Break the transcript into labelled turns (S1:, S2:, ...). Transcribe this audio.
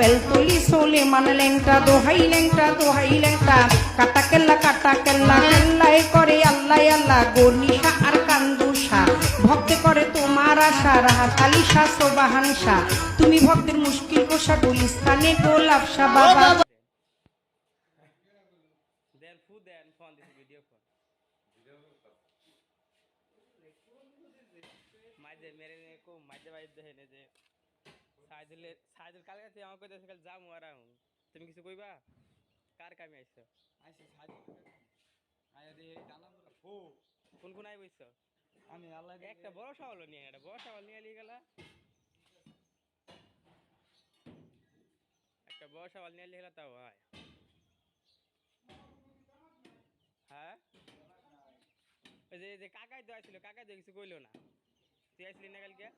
S1: বেলতলি সোলে মান ল্যাংটা দোহাই ল্যাংটা কাটা কেল্লা কেল্লায় করে আল্লাহ আল্লাহ গনিশা আর কান্দুষা ভক্তে করে তোমার আশা রাহাত আলী শাহ সোবাহান শাহ তুমি ভক্তের মুশকিল কোষা গুলিস্তানে গোলাপ শাহ বাবা
S2: দেন ফু দেন ফোন দিছি ভিডিও ফোন মাঝে মেরে কো মাঝে বাইরে দেখে নে যে সাইদুল কাল কাছে আমাকে কইতেছে কাল যামু আর তুমি কিছু কইবা কার কামে আইছো
S3: আইসে সাইদুল আয়া রে দালাম ফু
S2: কোন কোন আই বইছো
S3: আমি আল্লাহ
S2: একটা বড় শাওল নিয়ে একটা বড় শাওল নিয়ে আলি গেলা একটা বড় শাওল নিয়ে আলি গেলা তাও হয় হ্যাঁ ওই যে কাকাই তো আইছিল কাকাই তো কিছু কইলো না তুই আইছিলি না কালকে